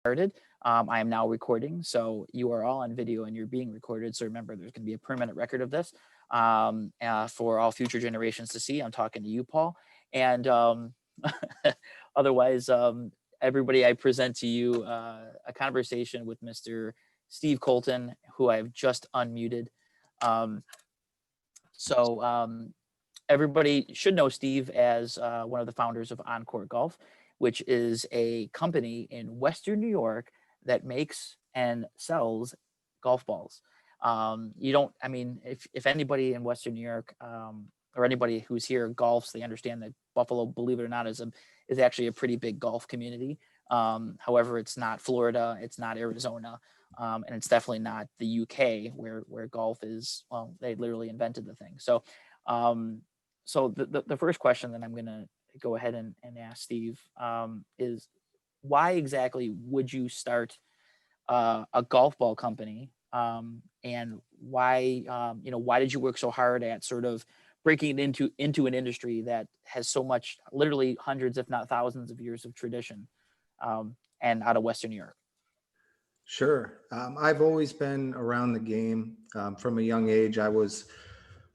started. I am now recording, so you are all on video and you're being recorded. So remember, there's going to be a permanent record of this for all future generations to see. I'm talking to you, Paul, and otherwise, everybody, I present to you a conversation with Mr. Steve Coulton, who I've just unmuted. Um, so everybody should know Steve as one of the founders of OnCore Golf, which is a company in Western New York that makes and sells golf balls. You don't, I mean, if anybody in Western New York or anybody who's here golfs, they understand that Buffalo, believe it or not, is actually a pretty big golf community. However, it's not Florida, it's not Arizona, and it's definitely not the UK where golf is. Well, they literally invented the thing. Um, so the first question that I'm going to go ahead and ask Steve is, why exactly would you start a golf ball company? And why, why did you work so hard at sort of breaking it into an industry that has so much, literally hundreds, if not thousands of years of tradition, and out of Western New York? Sure. I've always been around the game from a young age. I was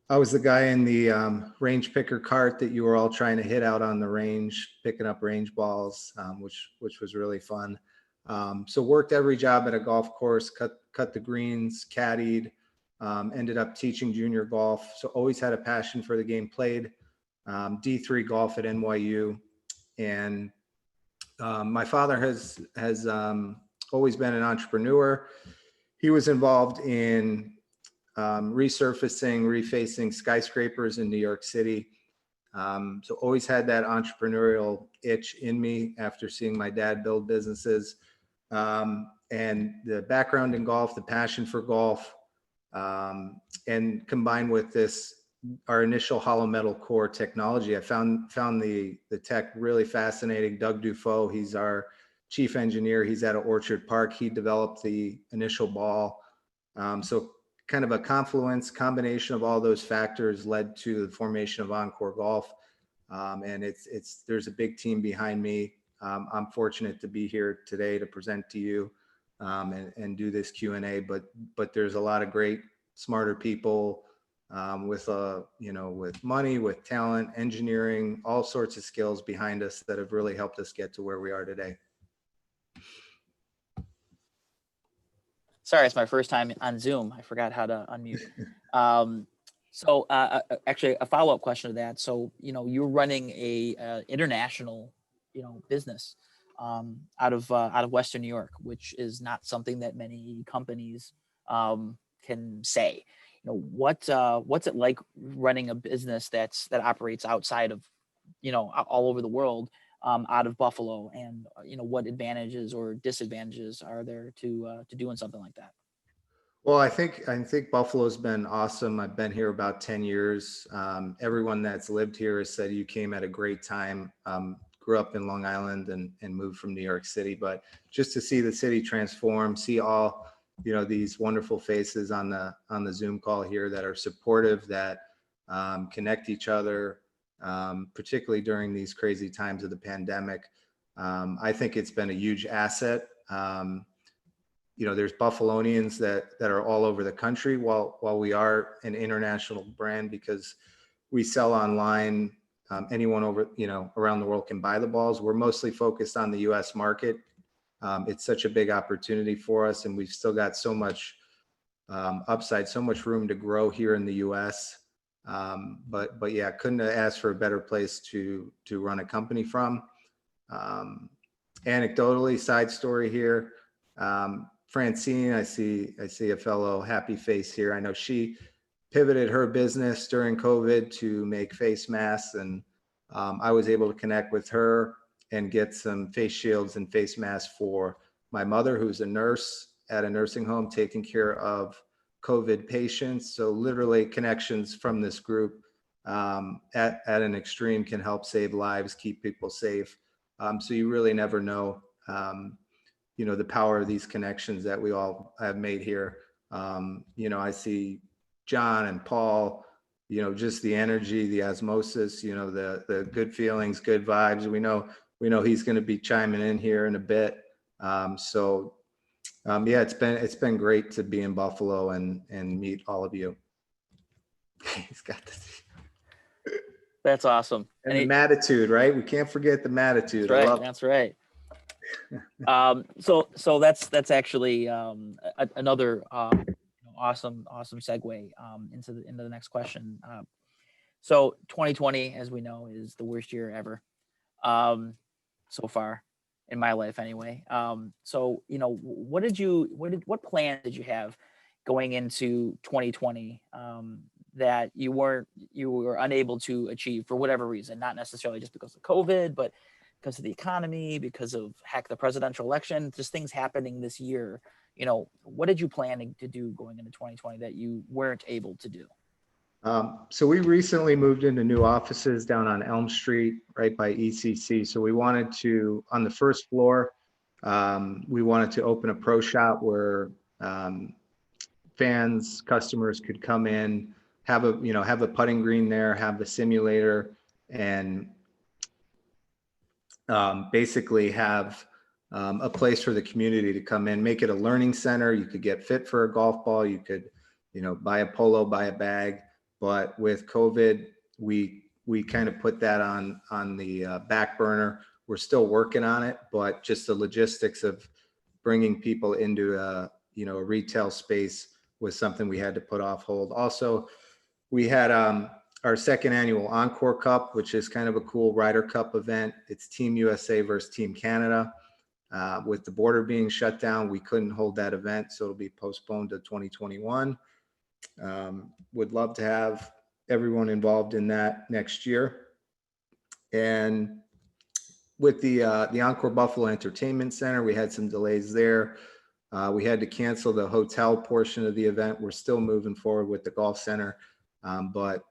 the guy in the range picker cart that you were all trying to hit out on the range, picking up range balls, which was really fun. So worked every job at a golf course, cut the greens, caddied, ended up teaching junior golf. So always had a passion for the game. Played D3 golf at NYU, and my father has always been an entrepreneur. He was involved in resurfacing, refacing skyscrapers in New York City. So always had that entrepreneurial itch in me after seeing my dad build businesses. And the background in golf, the passion for golf, and combined with this, our initial hollow metal core technology, I found the tech really fascinating. Doug Dufault, he's our chief engineer. He's out of Orchard Park. He developed the initial ball. So kind of a combination of all those factors led to the formation of OnCore Golf. And there's a big team behind me. I'm fortunate to be here today to present to you and do this Q&A, but there's a lot of great, smarter people with money, with talent, engineering, all sorts of skills behind us that have really helped us get to where we are today. Sorry, it's my first time on Zoom. I forgot how to unmute. Actually, a follow-up question to that. So, you're running a international, business out of Western New York, which is not something that many companies can say. What's it like running a business that operates outside of, all over the world, out of Buffalo, and what advantages or disadvantages are there to doing something like that? Well, I think Buffalo's been awesome. I've been here about 10 years. Everyone that's lived here has said you came at a great time. Grew up in Long Island and moved from New York City, but just to see the city transform, see all these wonderful faces on the Zoom call here that are supportive, that connect each other, particularly during these crazy times of the pandemic. I think it's been a huge asset. There's Buffalonians that are all over the country, while we are an international brand because we sell online. Anyone over, around the world can buy the balls. We're mostly focused on the US market. It's such a big opportunity for us, and we've still got so much upside, so much room to grow here in the US. But yeah, couldn't have asked for a better place to run a company from. Anecdotally, side story here. Francine, I see a fellow happy face here. I know she pivoted her business during COVID to make face masks, and I was able to connect with her and get some face shields and face masks for my mother, who's a nurse at a nursing home taking care of COVID patients. So literally connections from this group at an extreme can help save lives, keep people safe. So you really never know, the power of these connections that we all have made here. I see John and Paul, just the energy, the osmosis, the good feelings, good vibes. We know he's going to be chiming in here in a bit. Yeah, it's been great to be in Buffalo and meet all of you. He's got this. That's awesome. And the Matitude, right? We can't forget the Matitude. That's right. I love That's right. So that's actually another awesome segue into the next question. So 2020, as we know, is the worst year ever so far in my life, anyway. So what plan did you have going into 2020 that you were unable to achieve for whatever reason, not necessarily just because of COVID, but because of the economy, because of the presidential election, just things happening this year. What did you plan to do going into 2020 that you weren't able to do? So we recently moved into new offices down on Elm Street, right by ECC. So we wanted to, on the first floor, we wanted to open a pro shop where customers could come in, have a putting green there, have the simulator, and basically have a place for the community to come in, make it a learning center. You could get fit for a golf ball. You could, buy a polo, buy a bag. But with COVID, we kind of put that on the back burner. We're still working on it, but just the logistics of bringing people into a retail space was something we had to put off hold. Also, we had our second annual OnCore Cup, which is kind of a cool Ryder Cup event. It's Team USA versus Team Canada. With the border being shut down, we couldn't hold that event, so it'll be postponed to 2021. Would love to have everyone involved in that next year. And with the OnCore Buffalo Entertainment Center, we had some delays there. We had to cancel the hotel portion of the event. We're still moving forward with the golf center, but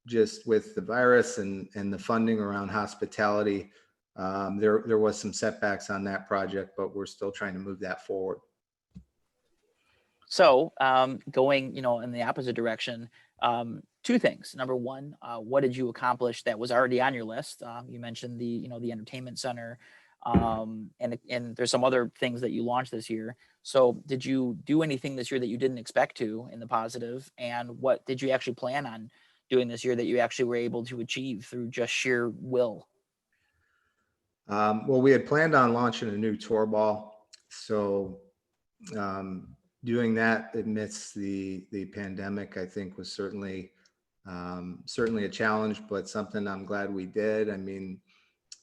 just with the virus and the funding around hospitality, there was some setbacks on that project, but we're still trying to move that forward. So going, in the opposite direction, two things. Number one, what did you accomplish that was already on your list? You mentioned the entertainment center, and there's some other things that you launched this year. So did you do anything this year that you didn't expect to in the positive? And what did you actually plan on doing this year that you actually were able to achieve through just sheer will? Well, we had planned on launching a new tour ball. So doing that amidst the pandemic, I think, was certainly a challenge, but something I'm glad we did. I mean,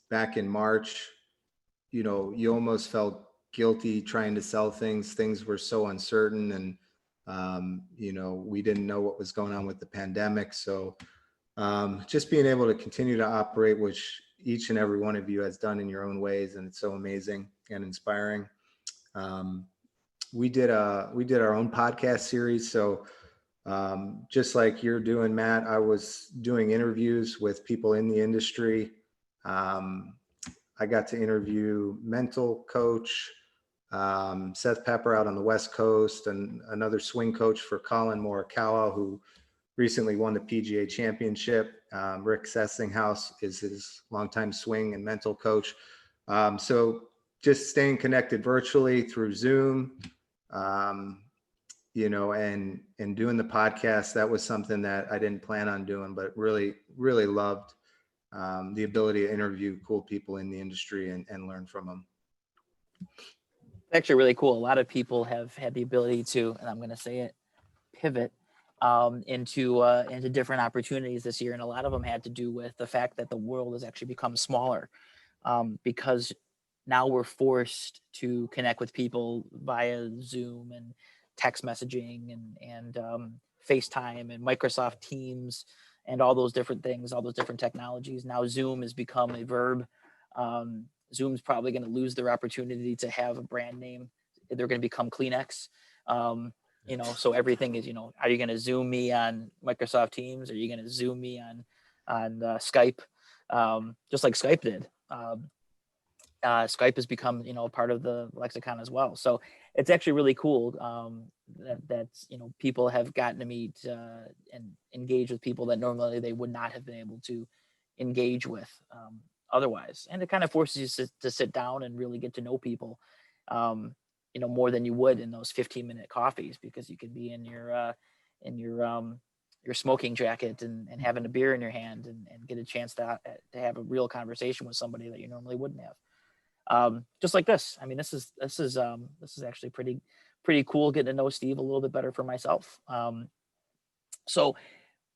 back in March, you almost felt guilty trying to sell things. Things were so uncertain, and we didn't know what was going on with the pandemic. So just being able to continue to operate, which each and every one of you has done in your own ways, and it's so amazing and inspiring. We did our own podcast series. So just like you're doing, Matt, I was doing interviews with people in the industry. I got to interview mental coach, Seth Pepper out on the West Coast, and another swing coach for Colin Morikawa, who recently won the PGA Championship. Rick Sessinghouse is his longtime swing and mental coach. So just staying connected virtually through Zoom, and doing the podcast, that was something that I didn't plan on doing, but really, really loved the ability to interview cool people in the industry and learn from them. It's actually really cool. A lot of people have had the ability to, and I'm going to say it, pivot into different opportunities this year. And a lot of them had to do with the fact that the world has actually become smaller because now we're forced to connect with people via Zoom and text messaging and FaceTime and Microsoft Teams and all those different things, all those different technologies. Now Zoom has become a verb. Zoom's probably going to lose their opportunity to have a brand name. They're going to become Kleenex. So everything is, are you going to Zoom me on Microsoft Teams? Are you going to Zoom me on Skype? Just like Skype did. Skype has become, part of the lexicon as well. So it's actually really cool that people have gotten to meet and engage with people that normally they would not have been able to engage with otherwise. And it kind of forces you to sit down and really get to know people more than you would in those 15-minute coffees, because you could be in your smoking jacket and having a beer in your hand and get a chance to have a real conversation with somebody that you normally wouldn't have. Just like this. I mean, this is actually pretty cool getting to know Steve a little bit better for myself. So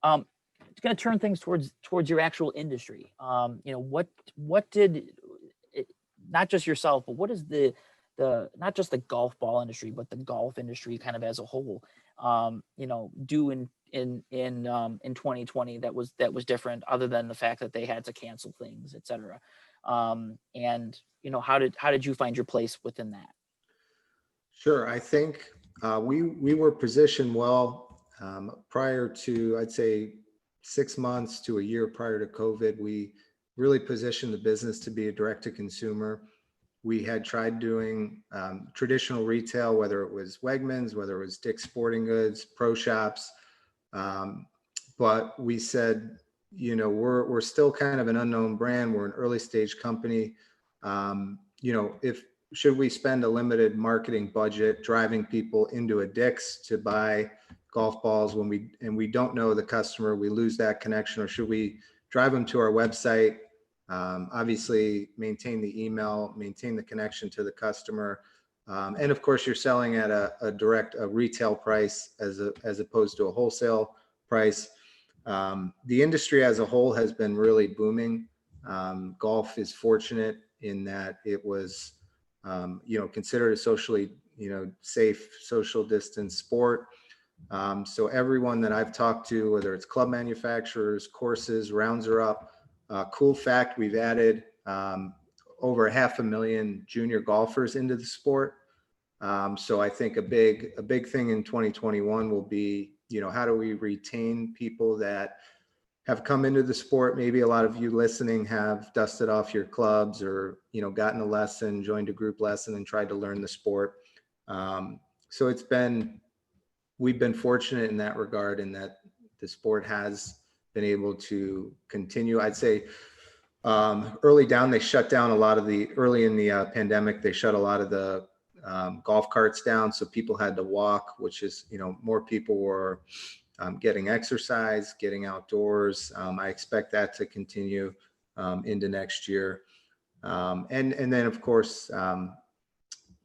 it's going to turn things towards your actual industry. What did it, not just yourself, but what is the not just the golf ball industry, but the golf industry kind of as a whole, do in 2020 that was different, other than the fact that they had to cancel things, et cetera. And how did you find your place within that? Sure. I think we were positioned well prior to, I'd say, 6 months to a year prior to COVID. We really positioned the business to be a direct to consumer. We had tried doing traditional retail, whether it was Wegmans, whether it was Dick's Sporting Goods, pro shops. But we said, we're still kind of an unknown brand. We're an early stage company. Should we spend a limited marketing budget driving people into a Dick's to buy golf balls when we don't know the customer, we lose that connection? Or should we drive them to our website? Obviously maintain the email, maintain the connection to the customer. And of course you're selling at a retail price as opposed to a wholesale price. The industry as a whole has been really booming. Golf is fortunate in that it was, considered a socially, safe, social distance sport. So everyone that I've talked to, whether it's club manufacturers, courses, rounds are up. Cool fact, we've added over 500,000 junior golfers into the sport. So I think a big thing in 2021 will be, how do we retain people that have come into the sport? Maybe a lot of you listening have dusted off your clubs or, gotten a lesson, joined a group lesson and tried to learn the sport. So we've been fortunate in that regard, in that the sport has been able to continue. I'd say early in the pandemic, they shut a lot of the golf carts down. So people had to walk, which is, more people were getting exercise, getting outdoors. I expect that to continue into next year. And then of course,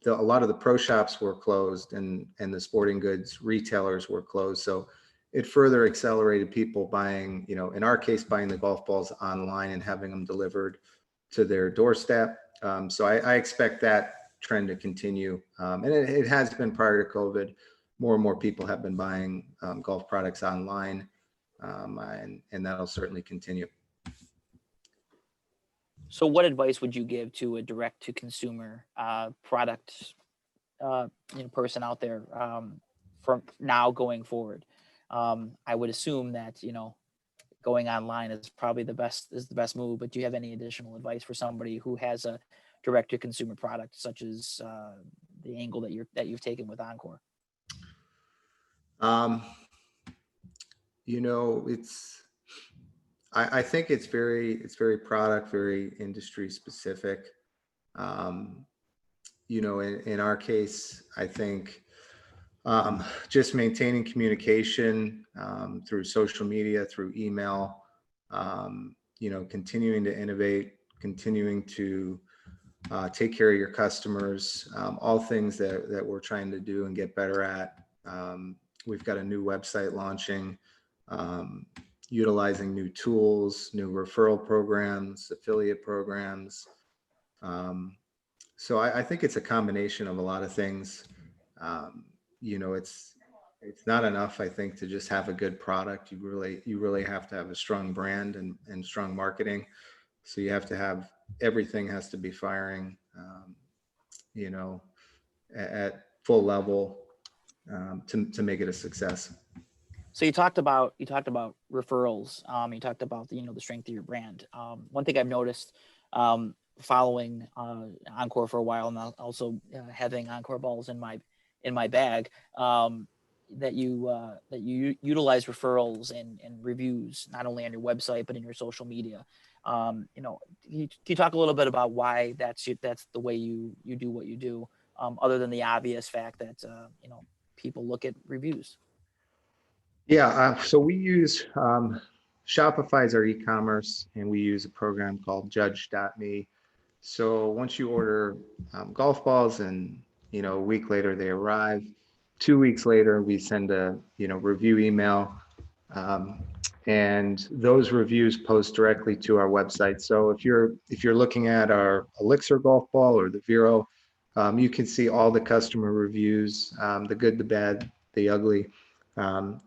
a lot of the pro shops were closed and the sporting goods retailers were closed. So it further accelerated people buying, in our case, buying the golf balls online and having them delivered to their doorstep. So I expect that trend to continue. And it has been prior to COVID. More and more people have been buying golf products online, and that'll certainly continue. So what advice would you give to a direct to consumer product person out there from now going forward? I would assume that, going online is probably the best move, but do you have any additional advice for somebody who has a direct to consumer product, such as the angle that you've taken with OnCore? I think it's very product, very industry specific. In our case, I think just maintaining communication through social media, through email, continuing to innovate, continuing to take care of your customers, all things that we're trying to do and get better at. We've got a new website launching, utilizing new tools, new referral programs, affiliate programs. So I think it's a combination of a lot of things. It's not enough, I think, to just have a good product. You really have to have a strong brand and strong marketing. So you have to have, everything has to be firing, at full level to make it a success. So you talked about referrals. You talked about the strength of your brand. One thing I've noticed, following OnCore for a while, and also having OnCore balls in my bag, that you utilize referrals and reviews, not only on your website but in your social media. Can you talk a little bit about why that's the way you do what you do, other than the obvious fact that, people look at reviews? Yeah, so we use Shopify as our e-commerce, and we use a program called Judge.me. So once you order golf balls, and a week later they arrive, 2 weeks later we send a review email, and those reviews post directly to our website. So if you're looking at our Elixir golf ball or the Vero, you can see all the customer reviews, the good, the bad, the ugly.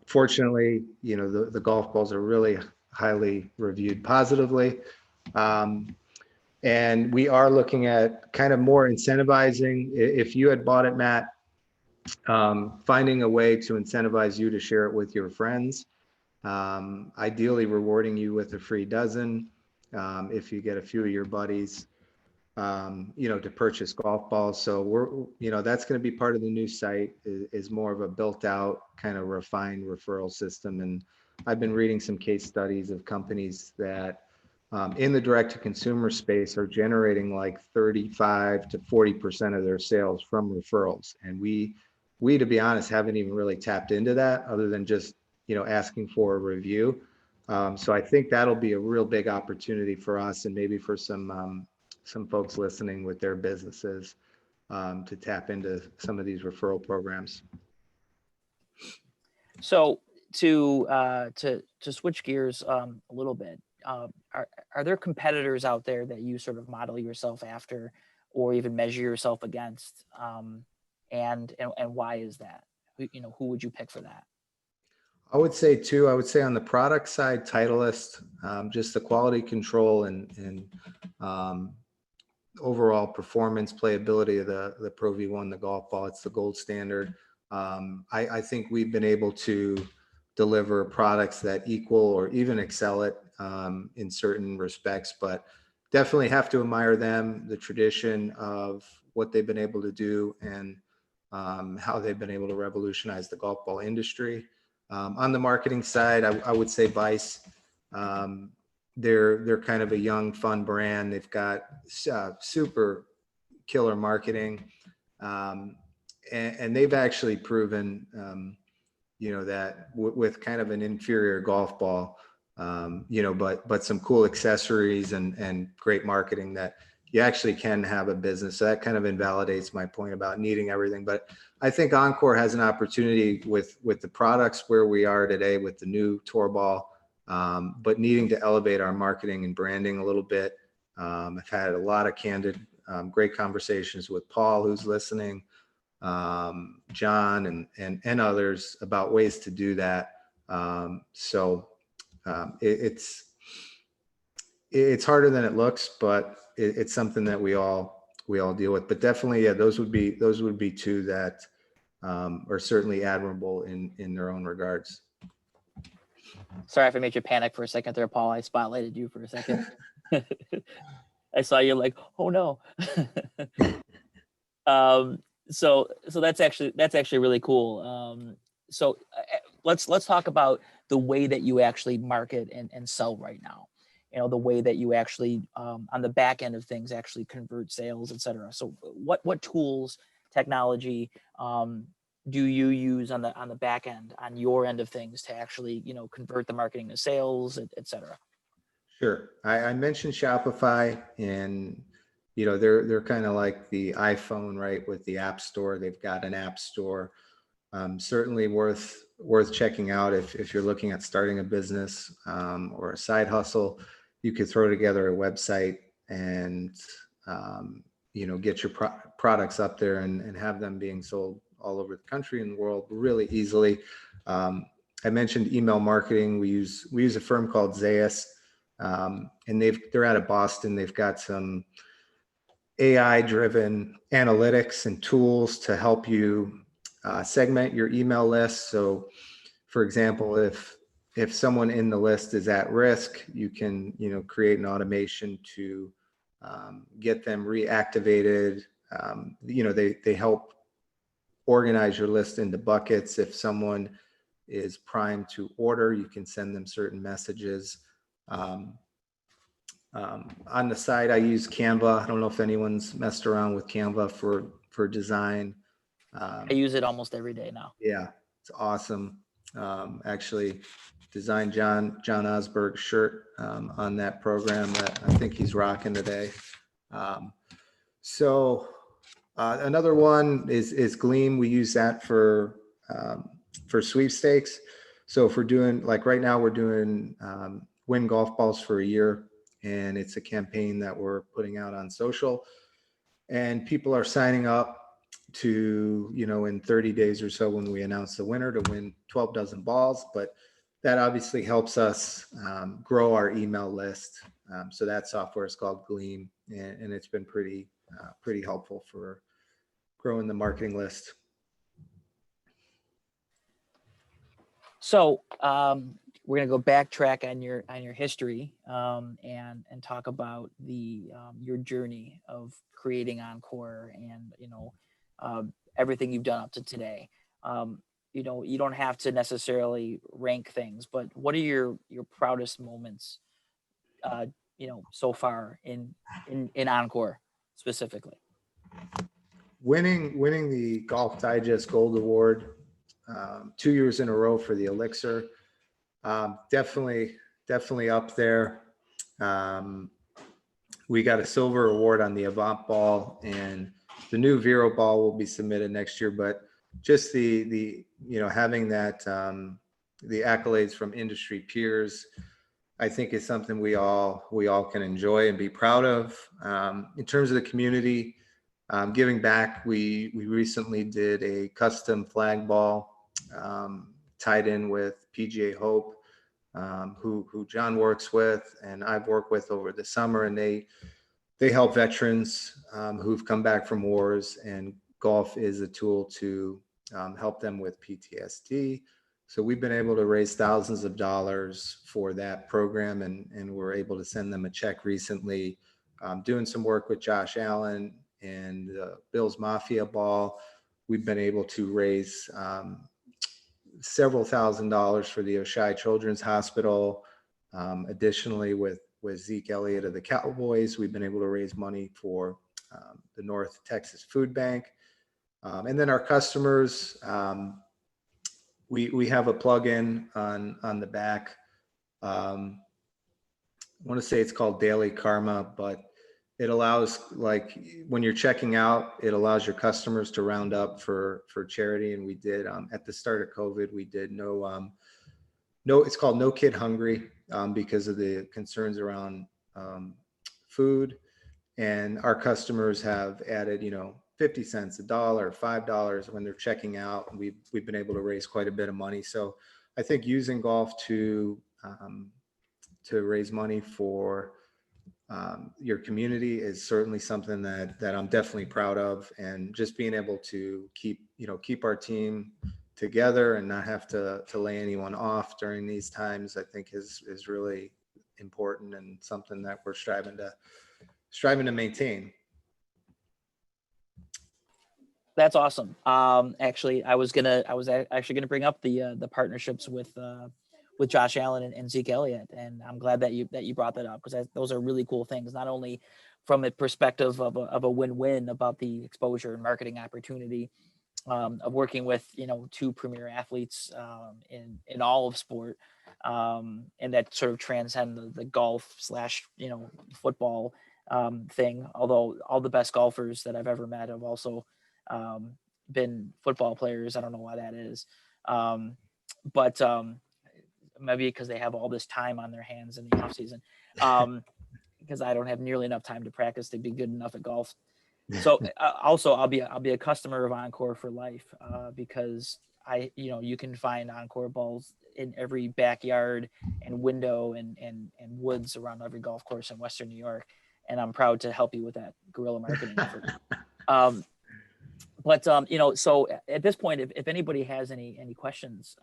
Fortunately, the golf balls are really highly reviewed positively. And we are looking at kind of more incentivizing. If you had bought it, Matt, finding a way to incentivize you to share it with your friends. Ideally rewarding you with a free dozen, if you get a few of your buddies, to purchase golf balls. So that's going to be part of the new site, is more of a built out kind of refined referral system. And I've been reading some case studies of companies that in the direct to consumer space are generating like 35 to 40% of their sales from referrals. And we, to be honest, haven't even really tapped into that other than just, asking for a review. So I think that'll be a real big opportunity for us, and maybe for some folks listening with their businesses, to tap into some of these referral programs. So to switch gears a little bit, are there competitors out there that you sort of model yourself after, or even measure yourself against? And why is that? Who would you pick for that? I would say on the product side, Titleist, just the quality control and overall performance, playability of the Pro V1, the golf ball. It's the gold standard. I think we've been able to deliver products that equal or even excel it in certain respects, but definitely have to admire them, the tradition of what they've been able to do, and how they've been able to revolutionize the golf ball industry. On the marketing side, I would say Vice. They're kind of a young, fun brand. They've got super killer marketing, and they've actually proven, that with kind of an inferior golf ball, but some cool accessories and great marketing, that you actually can have a business. So that kind of invalidates my point about needing everything. But I think OnCore has an opportunity with the products where we are today with the new tour ball, but needing to elevate our marketing and branding a little bit. I've had a lot of candid, great conversations with Paul, who's listening, John, and others about ways to do that. It's harder than it looks, but it's something that we all deal with. But definitely, yeah, those would be two that are certainly admirable in their own regards. Sorry if I made you panic for a second there, Paul. I spotlighted you for a second. I saw you like, oh no. So that's actually really cool. So let's talk about the way that you actually market and sell right now. The way that you actually on the back end of things actually convert sales, et cetera. So what tools, technology do you use on the back end, on your end of things, to actually convert the marketing to sales, et cetera? Sure. I mentioned Shopify, and they're kind of like the iPhone, right? With the App Store, they've got an App Store. Certainly worth checking out if you're looking at starting a business or a side hustle. You could throw together a website and get your products up there and have them being sold all over the country and the world really easily. I mentioned email marketing. We use a firm called Zayas, and they're out of Boston. They've got some AI-driven analytics and tools to help you segment your email list. So, for example, if someone in the list is at risk, you can create an automation to get them reactivated. They help organize your list into buckets. If someone is primed to order, you can send them certain messages. On the side, I use Canva. I don't know if anyone's messed around with Canva for for design. I use it almost every day now. Yeah, it's awesome. Actually designed John Osberg's shirt on that program that I think he's rocking today. So another one is Gleam. We use that for sweepstakes. So if we're doing, like right now, we're doing win golf balls for a year, and it's a campaign that we're putting out on social, and people are signing up to, in 30 days or so when we announce the winner, to win 12 dozen balls. But that obviously helps us grow our email list. So that software is called Gleam, and it's been pretty helpful for growing the marketing list. So we're gonna go backtrack on your history and talk about your journey of creating OnCore and everything you've done up to today. You don't have to necessarily rank things, but what are your proudest moments so far in OnCore specifically? Winning the Golf Digest Gold Award 2 years in a row for the Elixir, definitely up there. We got a silver award on the Avant ball, and the new Vero ball will be submitted next year. But just the having that the accolades from industry peers, I think is something we all can enjoy and be proud of. In terms of the community, giving back, we recently did a custom flag ball tied in with PGA Hope, who John works with and I've worked with over the summer, and they help veterans who've come back from wars, and golf is a tool to help them with PTSD. So we've been able to raise thousands of dollars for that program, and we're able to send them a check recently. Doing some work with Josh Allen and Bill's Mafia ball, we've been able to raise several $1,000s for the Oshai Children's Hospital. Additionally, with Zeke Elliott of the Cowboys, we've been able to raise money for the North Texas Food Bank. And then our customers, we have a plugin on the back. I want to say it's called Daily Karma, but it allows, like, when you're checking out, it allows your customers to round up for charity. And we did at the start of COVID, we did it's called No Kid Hungry, because of the concerns around food. And our customers have added 50 cents, $1, $5 when they're checking out. And we've been able to raise quite a bit of money. So I think using golf to raise money for your community is certainly something that I'm definitely proud of. And just being able to keep our team together and not have to lay anyone off during these times, I think is really important, and something that we're striving to maintain. That's awesome. Actually, I was actually gonna bring up the partnerships with Josh Allen and Zeke Elliott, and I'm glad that you brought that up, because those are really cool things. Not only from a perspective of a win-win about the exposure and marketing opportunity of working with two premier athletes in all of sport, and that sort of transcend the golf / football thing. Although all the best golfers that I've ever met have also been football players. I don't know why that is, but maybe because they have all this time on their hands in the off season, because I don't have nearly enough time to practice to be good enough at golf. So also I'll be a customer of OnCore for life, because you can find OnCore balls in every backyard and window and woods around every golf course in Western New York, and I'm proud to help you with that guerrilla marketing effort. But so at this point, if anybody has any questions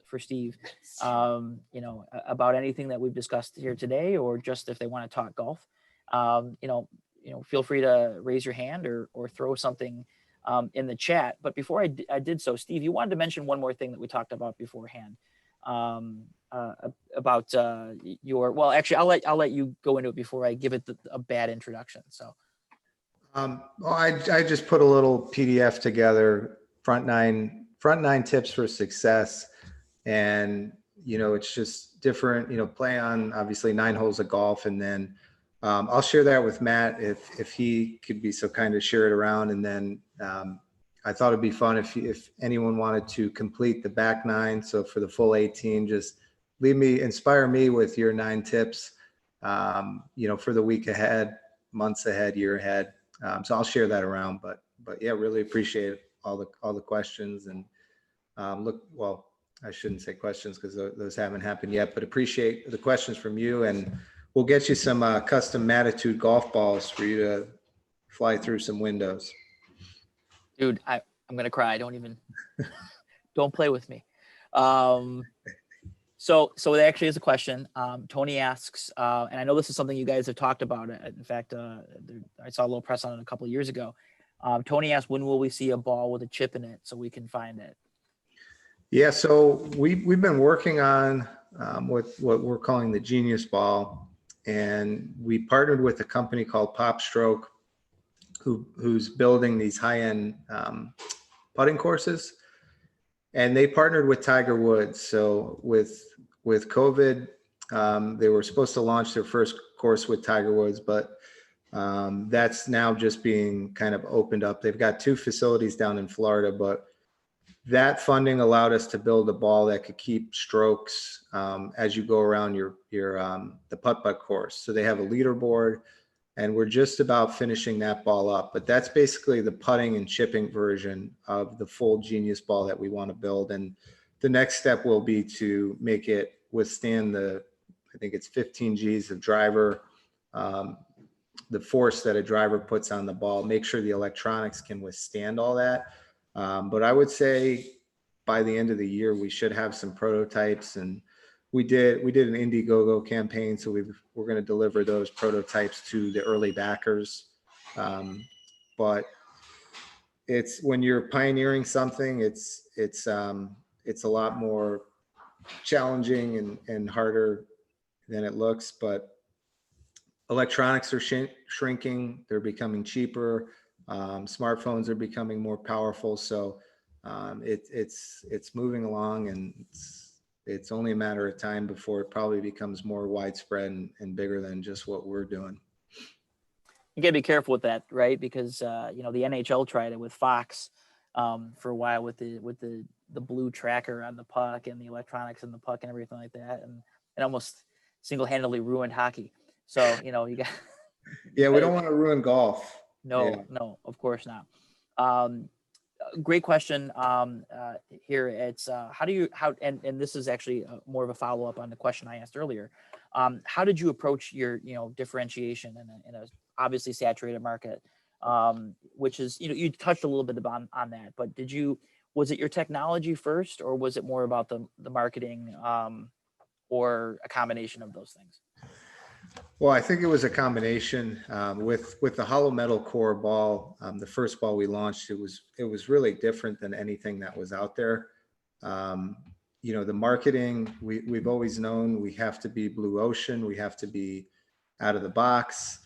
for Steve, about anything that we've discussed here today, or just if they want to talk golf, feel free to raise your hand or throw something in the chat. But before I did so, Steve, you wanted to mention one more thing that we talked about beforehand, about your. Well, actually, I'll let you go into it before I give it a bad introduction. So. Well, I just put a little PDF together, front nine tips for success. And, it's just different, play on obviously 9 holes of golf. And then I'll share that with Matt if he could be so kind to share it around. And then I thought it'd be fun if anyone wanted to complete the back 9. So for the full 18, just inspire me with your 9 tips, for the week ahead, months ahead, year ahead. So I'll share that around, but yeah, really appreciate all the questions. And well, I shouldn't say questions because those haven't happened yet, but appreciate the questions from you, and we'll get you some custom Matitude golf balls for you to fly through some windows. Dude, I'm going to cry. Don't play with me. So there actually is a question. Tony asks, and I know this is something you guys have talked about. In fact, I saw a little press on it a couple of years ago. Tony asked, when will we see a ball with a chip in it so we can find it? Yeah, so we've been working on what we're calling the Genius Ball, and we partnered with a company called PopStroke, who's building these high-end putting courses, and they partnered with Tiger Woods. So with COVID, they were supposed to launch their first course with Tiger Woods, but that's now just being kind of opened up. They've got 2 facilities down in Florida, but that funding allowed us to build a ball that could keep strokes as you go around the putt-putt course. So they have a leaderboard, and we're just about finishing that ball up. But that's basically the putting and chipping version of the full Genius Ball that we want to build. And the next step will be to make it withstand I think it's 15 Gs of driver, the force that a driver puts on the ball, make sure the electronics can withstand all that. But I would say by the end of the year, we should have some prototypes, and we did an Indiegogo campaign. So we're going to deliver those prototypes to the early backers. But it's, when you're pioneering something, it's a lot more challenging and harder than it looks, but electronics are shrinking. They're becoming cheaper. Smartphones are becoming more powerful. So it's moving along, and it's only a matter of time before it probably becomes more widespread and bigger than just what we're doing. You gotta be careful with that, right? Because the NHL tried it with Fox for a while with the blue tracker on the puck and the electronics in the puck and everything like that, and it almost single-handedly ruined hockey. So you got. Yeah, we don't want to ruin golf. No, of course not. Great question here. It's and this is actually more of a follow-up on the question I asked earlier. How did you approach your differentiation in a obviously saturated market, which is you touched a little bit on that, but was it your technology first, or was it more about the marketing, or a combination of those things? Well, I think it was a combination with the hollow metal core ball. The first ball we launched, it was really different than anything that was out there. The marketing, we've always known we have to be blue ocean. We have to be out of the box.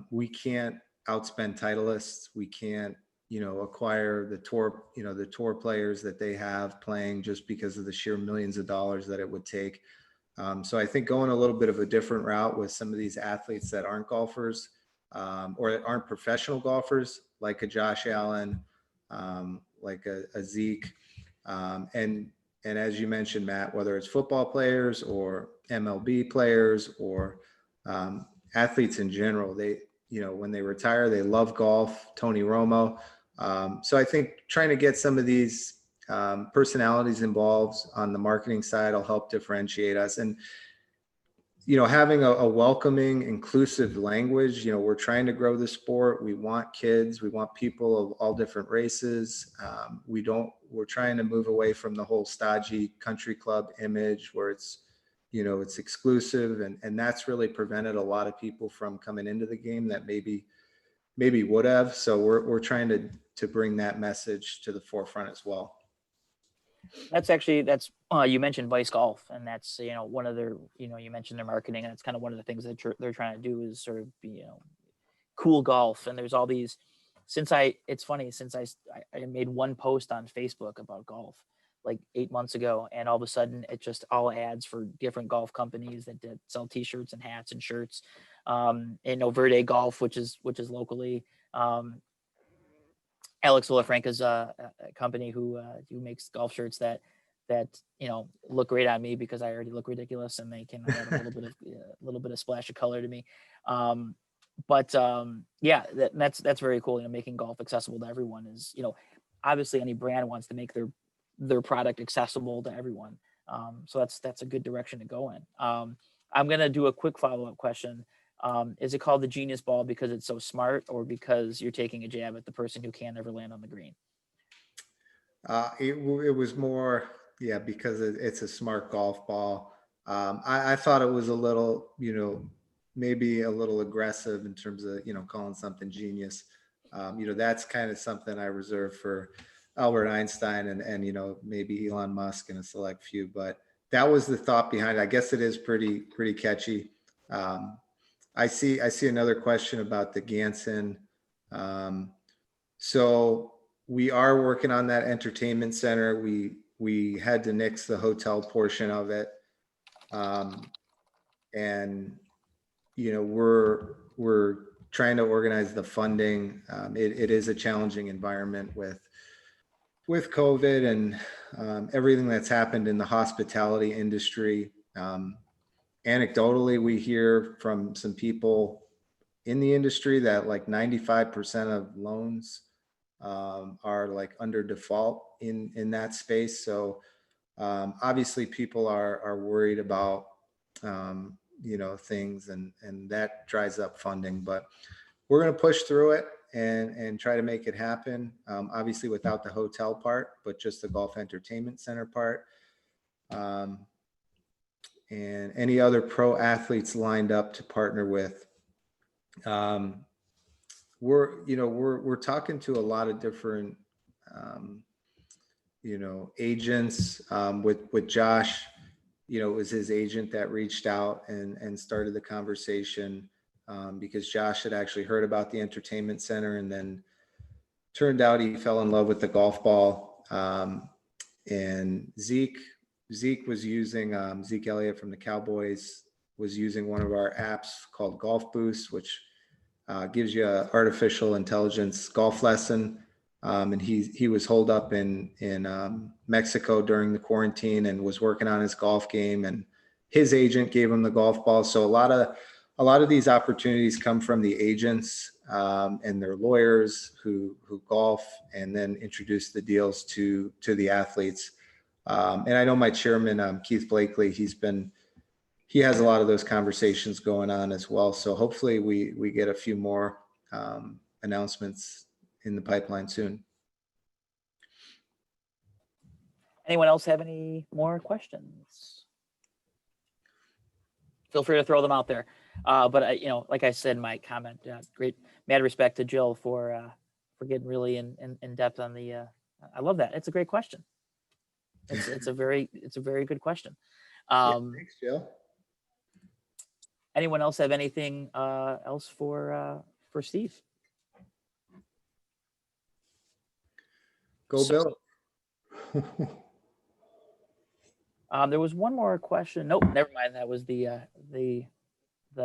We can't outspend Titleists. We can't, acquire the tour players that they have playing just because of the sheer millions of dollars that it would take. So I think going a little bit of a different route with some of these athletes that aren't golfers, or aren't professional golfers, like a Josh Allen, like a Zeke, and as you mentioned, Matt, whether it's football players or MLB players or athletes in general, they, when they retire, they love golf. Tony Romo. So I think trying to get some of these personalities involved on the marketing side will help differentiate us. And having a welcoming, inclusive language. We're trying to grow the sport. We want kids. We want people of all different races. We're trying to move away from the whole stodgy country club image where it's exclusive, and that's really prevented a lot of people from coming into the game that maybe would have. So we're trying to bring that message to the forefront as well. That's you mentioned Vice Golf, and that's one of their you mentioned their marketing, and it's kind of one of the things that they're trying to do is sort of be cool golf, and there's all these. It's funny, since I made one post on Facebook about golf like 8 months ago, and all of a sudden it just all ads for different golf companies that sell t-shirts and hats and shirts. Verde Golf, which is locally, Alex Villafranca's a company who makes golf shirts that look great on me because I already look ridiculous, and they can add a little bit of splash of color to me. Yeah, that's very cool. Making golf accessible to everyone is, obviously any brand wants to make their product accessible to everyone. So that's a good direction to go in. I'm gonna do a quick follow-up question. Is it called the Genius Ball because it's so smart, or because you're taking a jab at the person who can't ever land on the green? It was more, yeah, because it's a smart golf ball. I thought it was a little, maybe a little aggressive in terms of, calling something genius. That's kind of something I reserve for Albert Einstein and maybe Elon Musk and a select few, but that was the thought behind it. I guess it is pretty catchy. I see another question about the Ganson. So we are working on that entertainment center. We had to nix the hotel portion of it. And we're trying to organize the funding. It is a challenging environment with COVID and everything that's happened in the hospitality industry. Anecdotally, we hear from some people in the industry that like 95% of loans are like under default in that space. So obviously people are worried about things, and that dries up funding, but we're going to push through it and try to make it happen. Obviously without the hotel part, but just the golf entertainment center part. And any other pro athletes lined up to partner with. We're talking to a lot of different agents. With Josh, it was his agent that reached out and started the conversation, because Josh had actually heard about the entertainment center, and then turned out he fell in love with the golf ball. And Zeke was using, Zeke Elliott from the Cowboys was using one of our apps called Golf Boost, which gives you an artificial intelligence golf lesson. And he was holed up in Mexico during the quarantine and was working on his golf game, and his agent gave him the golf ball. So a lot of these opportunities come from the agents and their lawyers who golf and then introduce the deals to the athletes. And I know my chairman, Keith Blakely, he has a lot of those conversations going on as well. So hopefully we get a few more announcements in the pipeline soon. Anyone else have any more questions? Feel free to throw them out there. But like I said in my comment, great, mad respect to Jill for getting really in depth on the. I love that. It's a great question. It's a very good question. Thanks, Jill. Anyone else have anything else for Steve? Go Bill. There was one more question. Nope, never mind. That was the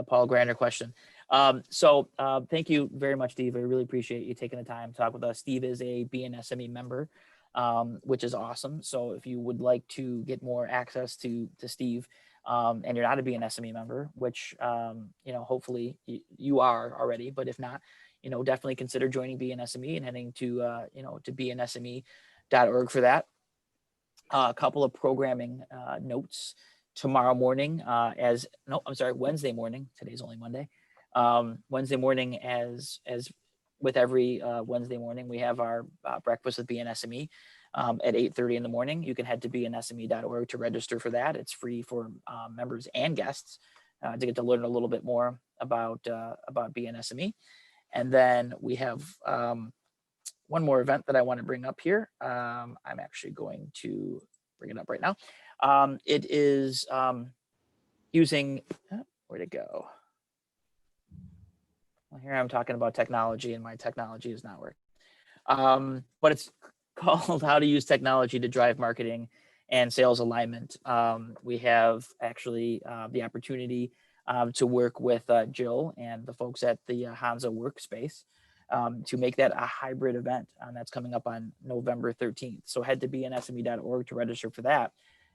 Paul Grander question. Thank you very much, Steve. I really appreciate you taking the time to talk with us. Steve is a BNSME member, which is awesome. So if you would like to get more access to Steve, and you're not a BNSME member, which hopefully you are already, but if not, definitely consider joining BNSME and heading to to bnsme.org for that. A couple of programming notes tomorrow morning, Wednesday morning. Today's only Monday. Wednesday morning, as with every Wednesday morning, we have our breakfast with BNSME at 8:30 in the morning. You can head to bnsme.org to register for that. It's free for members and guests to get to learn a little bit more about BNSME. And then we have one more event that I want to bring up here. I'm actually going to bring it up right now. It is using, where'd it go? Well, here I'm talking about technology, and my technology is not working. But it's called How to Use Technology to Drive Marketing and Sales Alignment. We have actually the opportunity to work with Jill and the folks at the Hansa Workspace to make that a hybrid event. That's coming up on November 13th. So head to bnsme.org to register for that.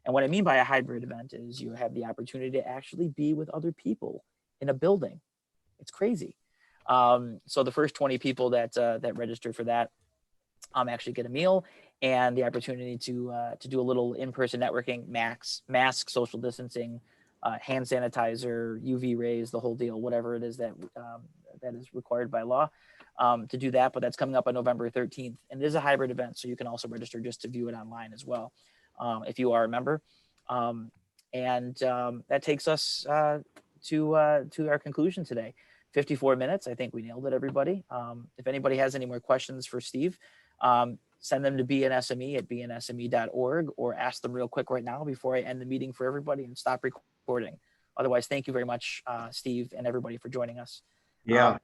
And what I mean by a hybrid event is you have the opportunity to actually be with other people in a building. It's crazy. So the first 20 people that register for that actually get a meal and the opportunity to do a little in-person networking, mask, social distancing, hand sanitizer, UV rays, the whole deal, whatever it is that is required by law to do that. But that's coming up on November 13th, and it is a hybrid event, so you can also register just to view it online as well if you are a member. And that takes us to our conclusion today. 54 minutes. I think we nailed it, everybody. If anybody has any more questions for Steve, send them to bnsme at bnsme.org or ask them real quick right now before I end the meeting for everybody and stop recording. Otherwise, thank you very much, Steve, and everybody for joining us. Yeah.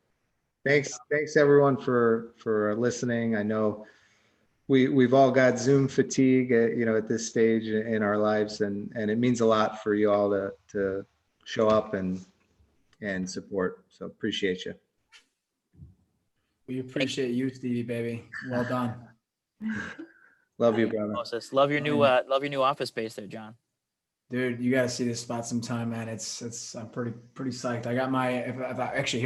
Thanks everyone for listening. I know we've all got Zoom fatigue, at this stage in our lives, and it means a lot for you all to show up and support. So appreciate you. We appreciate you, Stevie, baby. Well done. Love you, brother. Moses. Love your new office space there, John. Dude, you got to see this spot sometime, man. I'm pretty psyched. I got if I actually